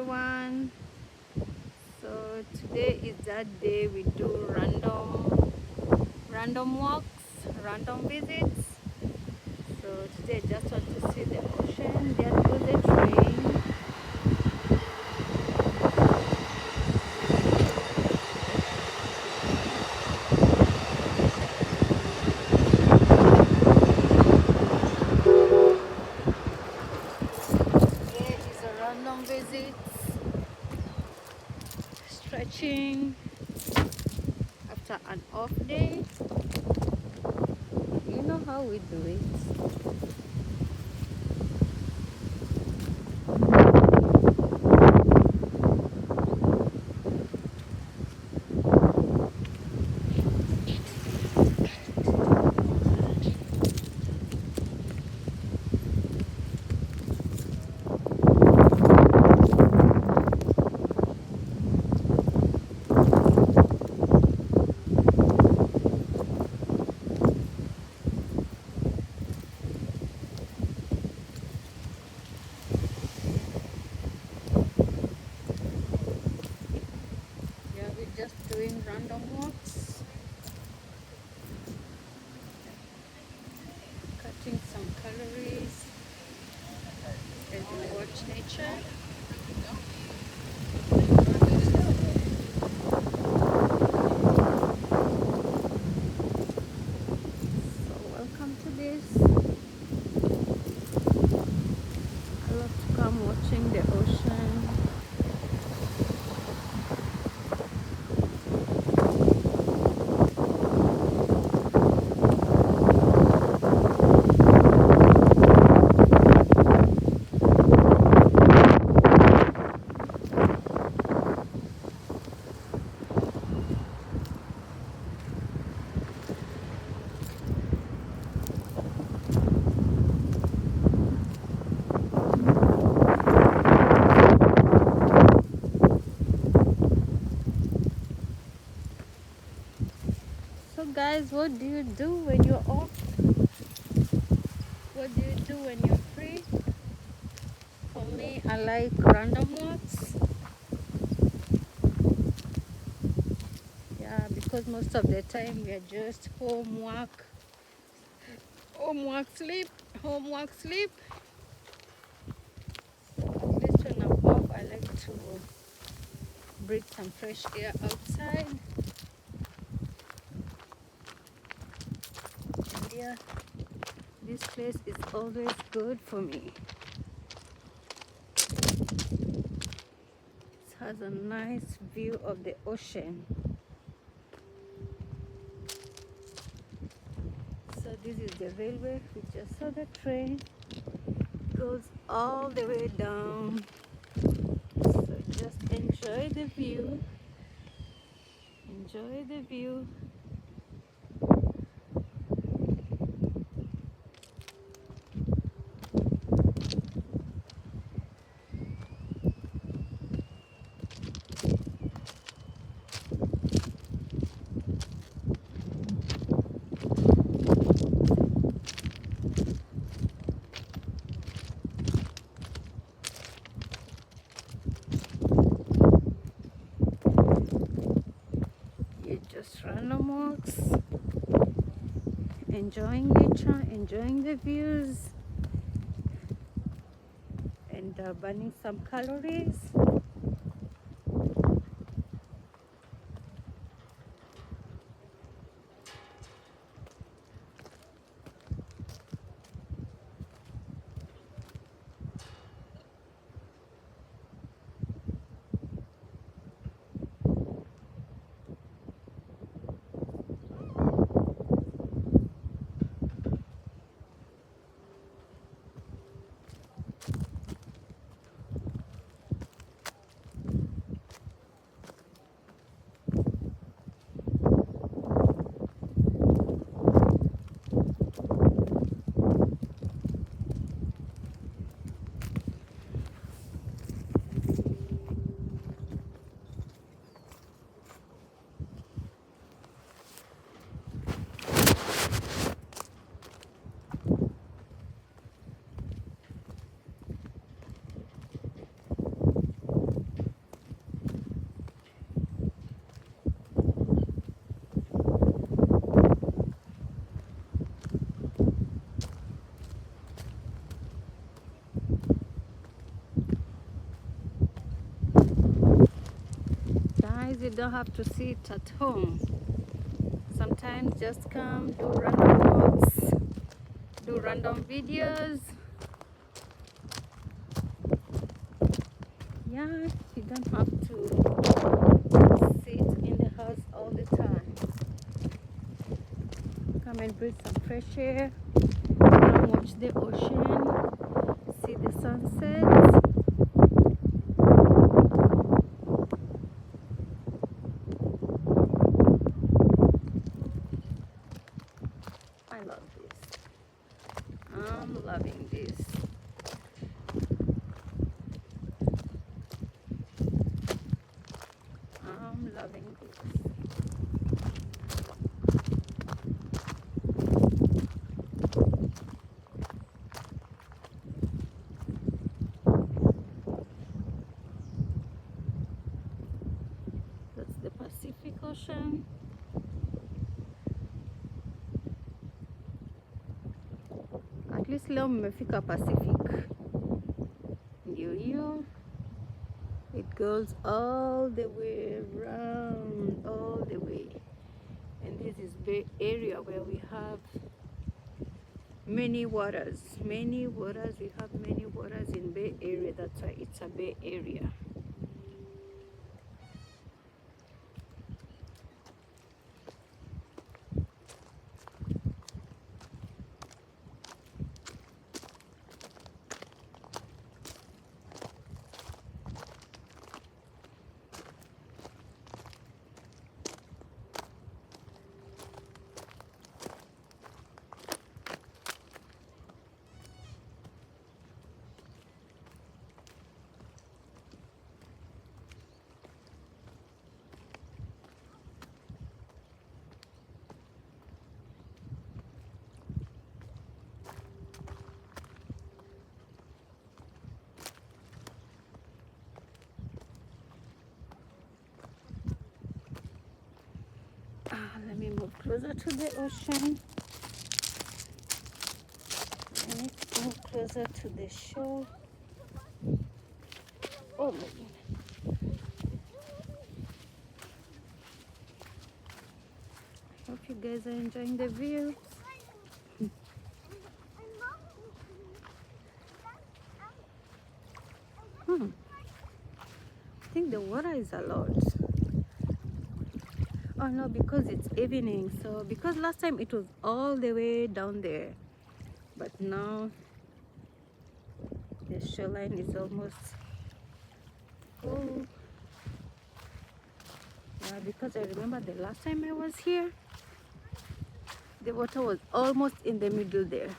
everyone. So today is that day we do random walks, random visits. So today I just want to see the ocean. There goes the train. There is a random visit, stretching after an off day. You know how we do it. Yeah, we're just doing random walks, cutting some calories as we watch nature. So welcome to this. I love to come watching the ocean. So guys, what do you do when you're off? What do you do when you're free? For me, I like random walks. Yeah, because most of the time we are just home work, sleep, home work, sleep. So at least when I'm off, I like to breathe some fresh air outside. And yeah, this place is always good for me. It has a nice view of the ocean. So this is the railway. We just saw the train goes all the way down. So just enjoy the view. Enjoy the view. You just random walks, enjoying nature, enjoying the views, and burning some calories. Sometimes you don't have to sit at home. Sometimes just come, do random walks, do random videos. Yeah, you don't have to sit in the house all the time. Come and breathe some fresh air. Come watch the ocean, see the sunset. I love this. I'm loving this. I'm loving this. That's the Pacific Ocean. At least leo mmefika Pacific. Ndio hiyo. It goes all the way around, all the way. And this is Bay Area where we have many waters. Many waters. We have many waters in Bay Area. That's why it's a Bay Area. Let me move closer to the ocean. Let me move closer to the shore. Oh my goodness. Hope you guys are enjoying the view. I think the water is a lot. Oh no, because it's evening. So because last time it was all the way down there, but now the shoreline is almost full. Yeah, because I remember the last time I was here, the water was almost in the middle there.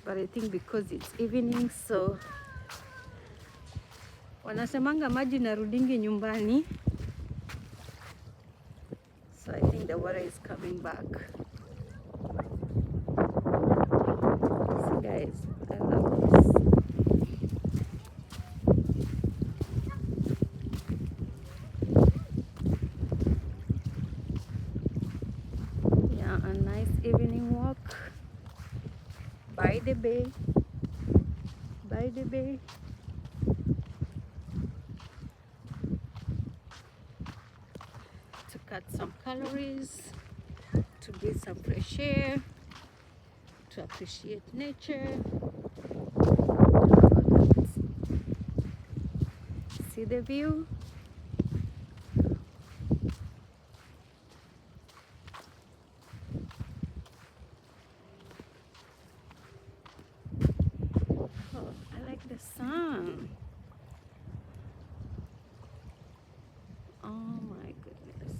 But I think because it's evening, so wanasemanga maji narudingi nyumbani. So I think the water is coming back. So guys, I love this. Yeah, a nice evening walk by the bay. By the bay. To cut some calories, to breathe some fresh air, to appreciate nature. See the view. Oh, I like the sun. Oh my goodness.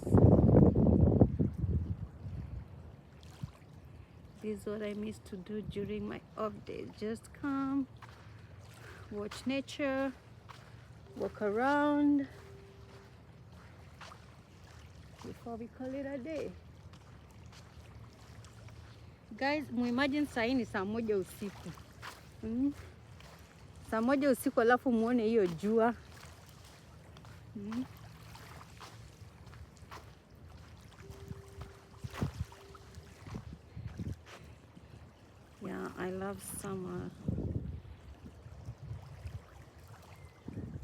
This is what I miss to do during my off days. Just come, watch nature, walk around before we call it a day. Guys, muimagine saa hii ni saa moja usiku. Saa moja usiku alafu muone hiyo jua. Yeah, I love summer.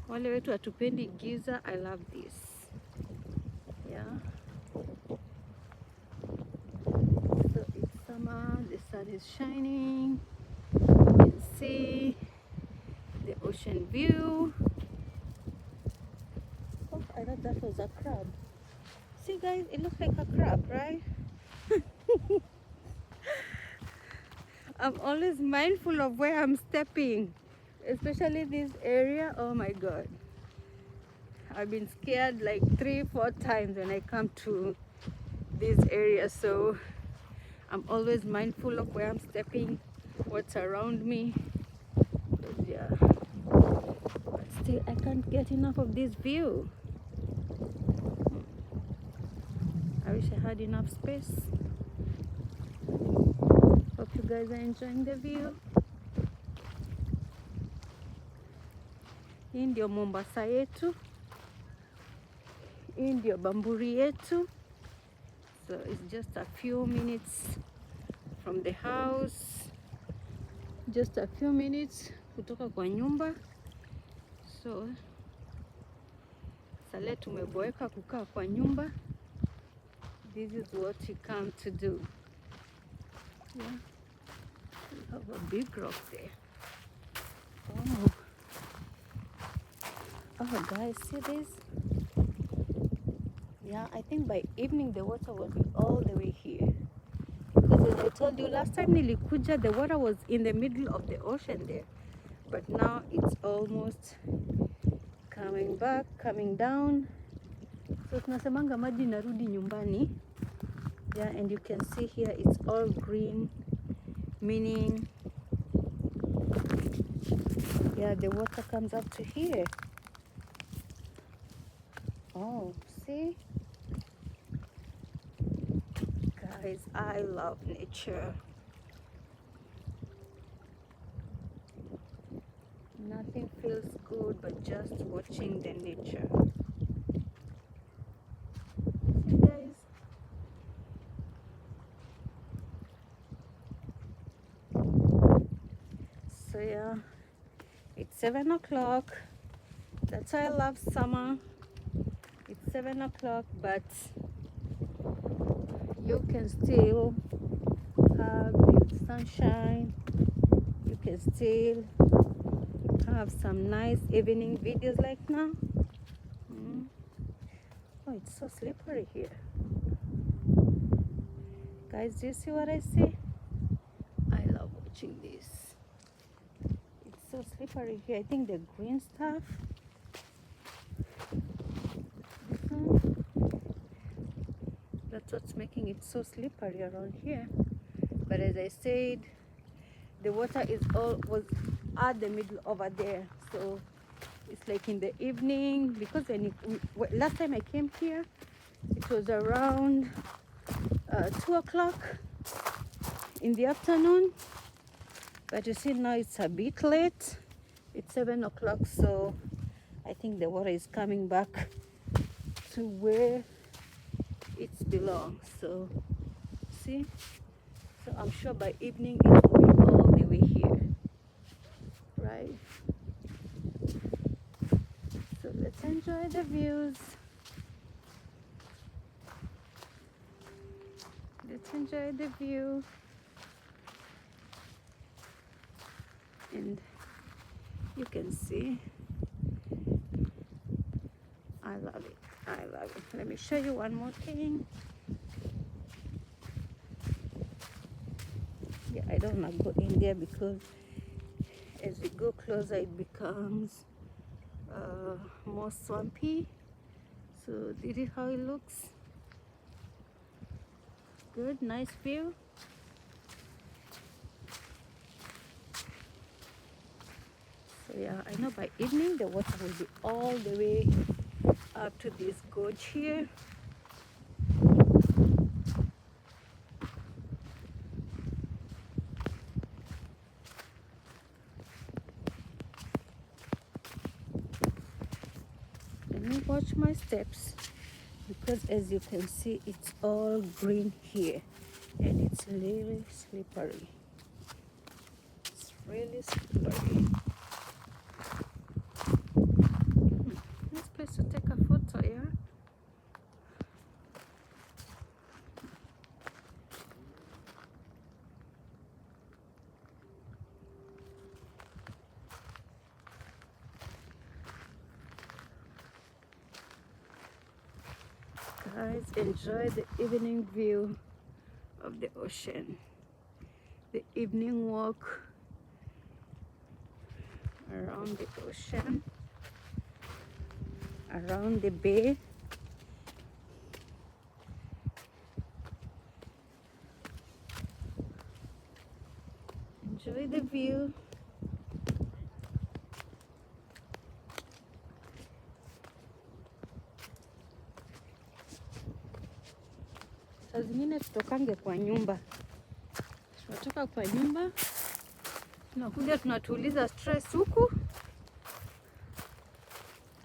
Wale wetu hatupendi giza, I love this. Yeah. So it's summer, the sun is shining. You can see the ocean view. Oh, I thought that was a crab. See guys, it looks like a crab, right? I'm always mindful of where I'm stepping, especially this area. Oh my god, I've been scared like 3-4 times when I come to this area, so I'm always mindful of where I'm stepping, what's around me. But yeah, but still I can't get enough of this view. I wish I had enough space. Hope you guys are enjoying the view. Hii ndio Mombasa yetu, hii ndio Bamburi yetu. So it's just a few minutes from the house, just a few minutes kutoka kwa nyumba. So sasa tumeboeka kukaa kwa nyumba. This is what you come to do. Yeah, we have a big rock there. Oh guys, see this? Yeah, I think by evening the water will be all the way here. Because as I told you last time nilikuja, the water was in the middle of the ocean there. But now it's almost coming back, coming down. So tunasemanga maji narudi nyumbani. Yeah, and you can see here it's all green, meaning yeah, the water comes up to here. Oh, see? Guys, I love nature. Nothing feels good but just watching the nature. See guys? So yeah, it's 7 o'clock. That's why I love summer. It's 7 o'clock, but you can still have the sunshine. You can still have some nice evening videos like now. Oh, it's so slippery here. Guys, do you see what I see? I love watching this. It's so slippery here. I think the green stuff. This one. That's what's making it so slippery around here. But as I said, the water was at the middle over there. So it's like in the evening, because last time I came here, it was around 2 o'clock in the afternoon. But you see now it's a bit late. It's 7 o'clock, so I think the water is coming back to where it belongs. So see, so I'm sure by evening it will be all the way here, right? So let's enjoy the views. Let's enjoy the view. And you can see, I love it. I love it. Let me show you one more thing. Yeah, I don't want to go in there because as we go closer it becomes more swampy. So this is how it looks. Good, nice view. So yeah, I know by evening the water will be all the way up to this gorge here. Let me watch my steps, because as you can see it's all green here and it's really slippery. It's really slippery. Nice place to take a photo, yeah? Guys, enjoy the evening view of the ocean, the evening walk around the ocean, around the bay. Enjoy the view. Saa zingine tutokange kwa nyumba, tunatoka kwa nyumba tunakuja tunatuliza stress huku.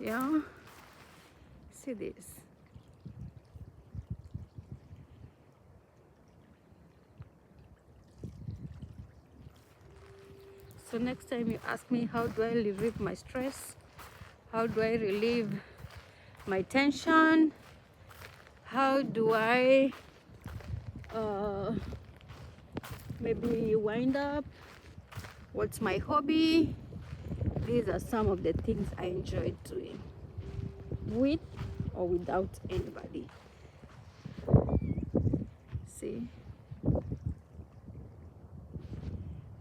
Yeah, see this. So next time you ask me how do I relieve my stress, how do I relieve my tension, how do I maybe wind up, what's my hobby, these are some of the things I enjoy doing, with or without anybody. See,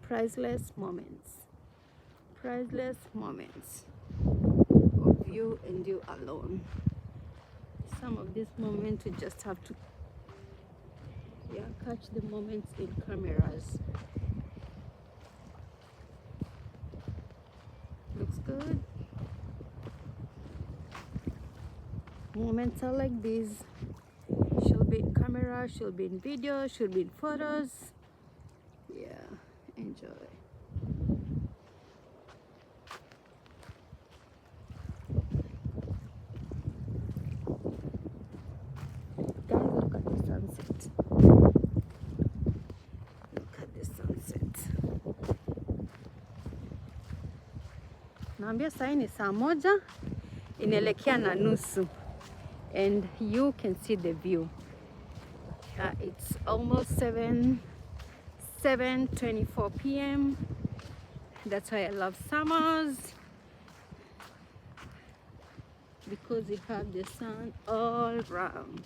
priceless moments, priceless moments of you and you alone. Some of these moments you just have to catch the moments in cameras. Looks good. Moments are like these. She'll be in camera, she'll be in video, she'll be in photos. Yeah, enjoy. Guys, look at the sunset. Look at the sunset. Naambia saa hii ni saa moja inaelekea na nusu, and you can see the view. It's almost 7:24 p.m. That's why I love summers, because you have the sun all around.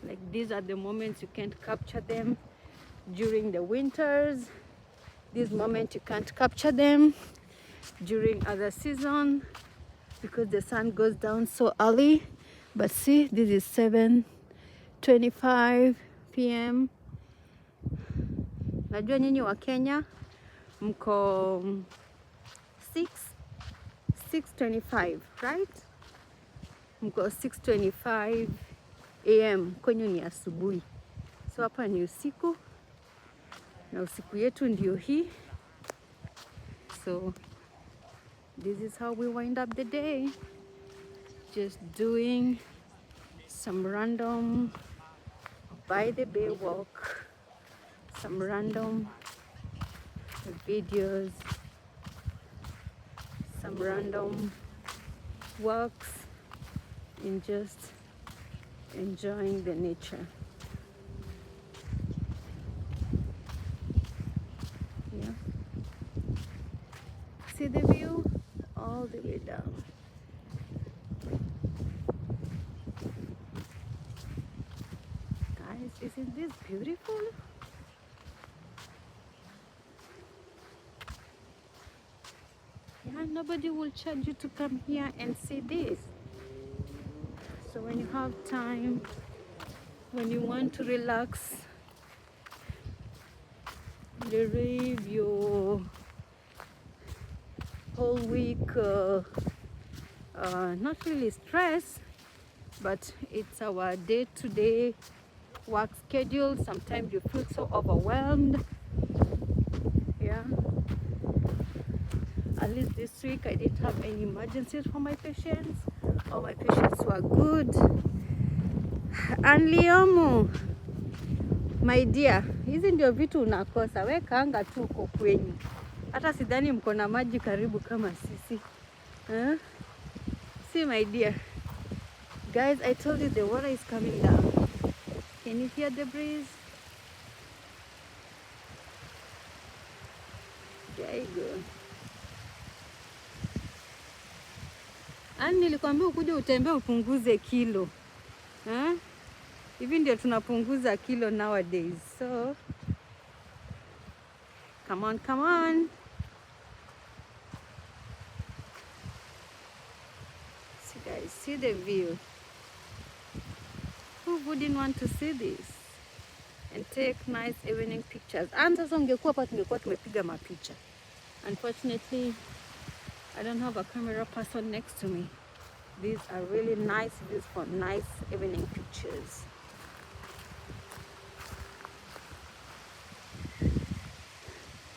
Like, these are the moments you can't capture them during the winters. These moments you can't capture them during other season because the sun goes down so early. But see, this is 7:25 p.m. Najua nyinyi wa Kenya mko 6:25, right? Mko 6:25 a.m. kwenyu ni asubuhi. So hapa ni usiku, na usiku yetu ndio hii. So this is how we wind up the day. Just doing some random by the bay walk, some random videos, some random walks, and just enjoying the nature. Yeah. See the view all the way down. Guys, isn't this beautiful? Yeah, nobody will charge you to come here and see this. So when you have time, when you want to relax, relieve your whole week, not really stress, but it's our day-to-day work schedule. Sometimes you feel so overwhelmed. Yeah. At least this week I didn't have any emergencies for my patients. All my patients were good. And Liomu, my dear, hizi ndio vitu unakosa. We kaanga tu uko kwenyu. Hata sidhani mko na maji karibu kama sisi. See, my dear. Guys, I told you the water is coming down. Can you hear the breeze? There you go. Ani nilikwambia ukuje utembee upunguze kilo. Hivi ndio tunapunguza kilo nowadays. So come on, come on. See guys, see the view. Who wouldn't want to see this and take nice evening pictures? And sasa ungekuwa hapa tungekuwa tumepiga mapicha. Unfortunately, I don't have a camera person next to me. These are really nice views for nice evening pictures.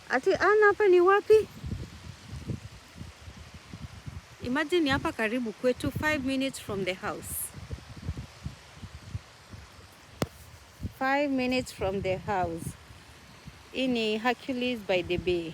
Ati Ana, hapa ni wapi? Imagine hapa karibu kwetu, 5 minutes from the house. 5 minutes from the house. Hii ni Hercules by the Bay.